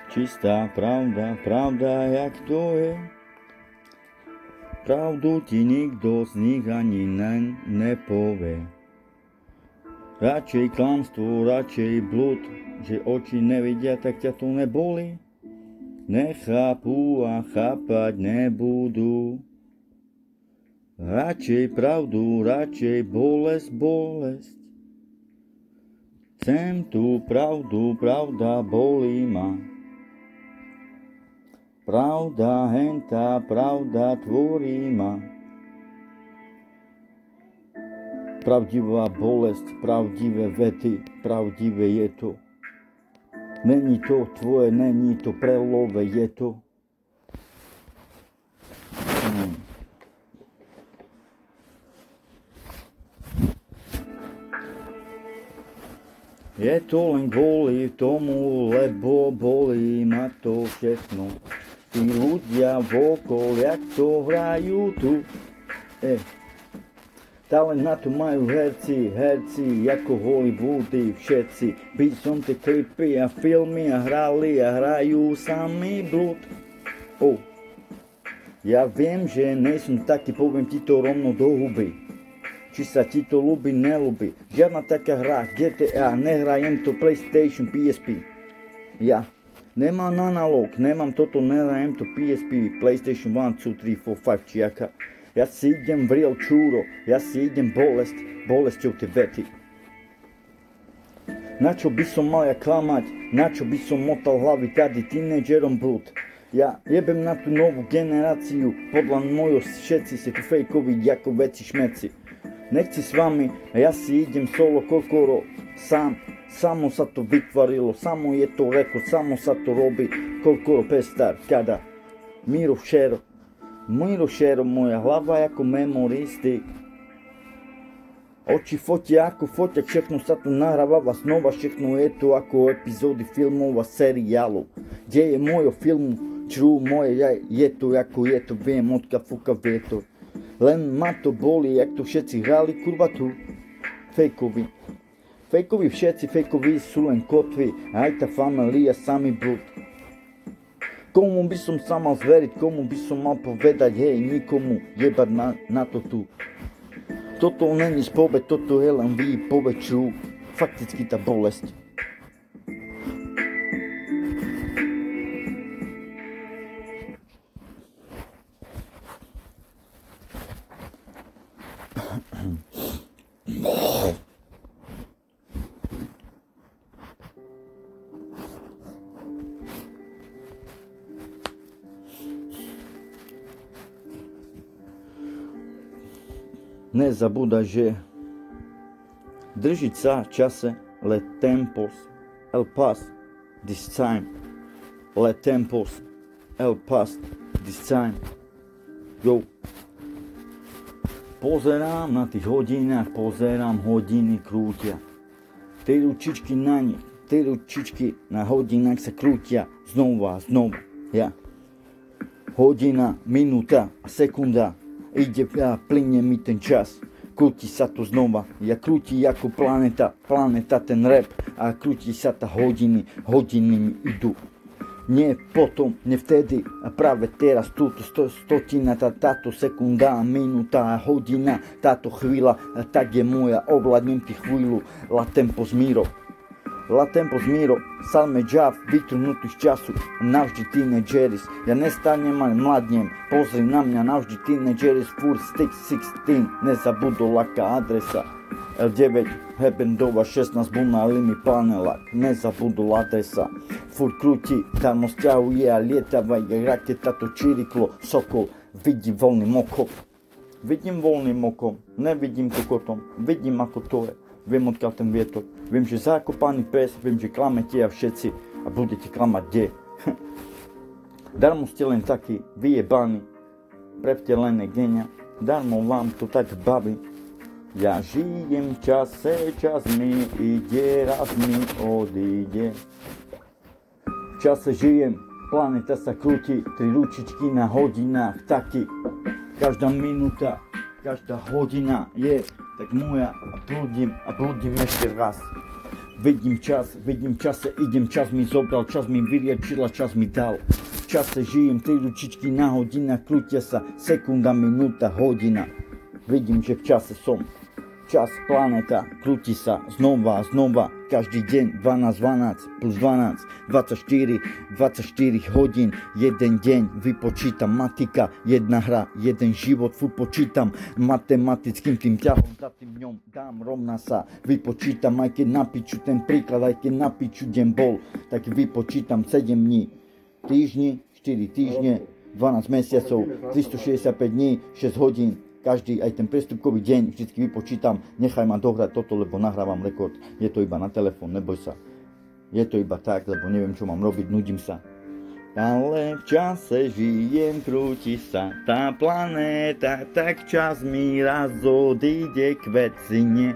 Čistá pravda, pravda jak to je. Pravdu ti nikto z nich ani nepovie. Radšej klamstvo, radšej blud, že oči nevidia, tak ťa to neboli. Nechápu a chápať nebudú. Radšej pravdu, radšej bolesť. Chcem tú pravdu, pravda bolí ma. Pravda hentá, pravda tvorí ma. Pravdivá bolesť, pravdivé vety, pravdivé je to. Není to tvoje, není to prelové, je to. Je to len kvôli tomu, lebo bolí ma to všetno. Tí ľudia vokol, jak to hrajú tu. Talent na to majú herci, ako Hollywoody všetci. By som tie klipy a filmy a hrali a hrajú sami blúd. Ja viem, že nejsem taký, poviem ti to rovno do huby. Či sa ti to ľúbi, nelúbi. Žiadna taká hra, GTA, nehrajem to PlayStation, PSP. Ja nemám analóg, nemám toto, nehrajem to PSP, PlayStation 1, 2, 3, 4, 5, či aká. Ja si idem v real čúro, ja si idem bolesťou tie vety. Na čo by som mal ja klamať, na čo by som motal hlavy tady tínedžerom blúd. Ja jebem na tú novú generáciu, podľa mojho všetci si tu fejkoví ako veci šmeci. Nechci s vami a ja si idem solo kokoro, samo sa to vytvarilo, samo je to rekord, samo sa to robí, kokoro pestar, kada. Miro šero, moja hlava je ako memory stick. Oči fotia ako fotia, všechno sa tu nahráva znova, všechno je to ako epizódy filmov a seriálov. Kde je môjho filmu, true moje, je to ako je to, viem odkiaľ fúka vietor. Len ma to boli, jak to všetci hrali, kurva tu. Fejkovi všetci, fejkovi sú len kotvy, aj tá familia sami blúd. Komu by som sa mal zveriť, komu by som mal povedať, hej, nikomu jebať na to tu. Toto není spoveď, toto je len výpoveď, čo fakticky tá bolesť. Nezabúdaj, že držiť sa v čase, let tempos el pas this time. Let tempos el pas this time. Yo. Pozerám na tých hodinách, pozerám hodiny krútia. Tie ručičky na nich, tie ručičky na hodinách sa krútia znova a znova. Ja. Hodina, minúta a sekunda. Ide a plyne mi ten čas, krúti sa to znova, ja krúti ako planeta ten rap a krúti sa tá hodiny mi idú. Nie potom, nie vtedy a práve teraz túto stotina, táto sekunda, minúta a hodina, táto chvíľa, tak je moja, ovládnem ti chvíľu, la tempo z miro. La tempo z miro, salme džav, vytrhnutý z času, navždy tínedžeris, ja nestanem, ale mladnem, pozri na mňa, navždy tínedžeris, furt stick 16, nezabudol aká adresa, L9, Hebendova 16, bunali mi panelák, nezabudol adresa, furt krúti, tam osťahuje a lietava, je raketa, to čiriklo, sokol, vidím voľným okom, nevidím kokotom, vidím ako to je. Viem odkiaľ ten vietor, viem, že zakopaný pes, viem, že klamete a všetci a budete klamať kde. Darmo ste len takí vyjebaní, prevtelené genia, darmo vám to tak baví. Ja žijem v čase, čas mi ide, raz mi odíde. V čase žijem, planeta sa krúti, 3 ručičky na hodinách, taky. Každá minúta, každá hodina je tak moja a blúdim ešte raz. Vidím čase, idem, čas mi zobral, čas mi vyriečila, čas mi dal. V čase žijem, 3 ručičky na hodinách, krútia sa, sekunda, minúta, hodina. Vidím, že v čase som. Čas, planéta, krúti sa, znova, každý deň, 12 plus 12, 24 hodín, jeden deň, vypočítam, matika, jedna hra, jeden život, furt počítam, matematickým tým ťahom, za tým dňom dám, rovná sa, vypočítam, aj keď na piču ten príklad, aj keď na piču deň bol, tak vypočítam 7 dní, týždni, 4 týždne, 12 mesiacov, 365 dní, 6 hodín, každý, aj ten prestupkový deň, vždycky vypočítam, nechaj ma dohrať toto, lebo nahrávam rekord. Je to iba na telefón, neboj sa. Je to iba tak, lebo neviem, čo mám robiť, nudím sa. Ale v čase žijem, krúti sa tá planéta, tak čas mi raz odíde k vecine.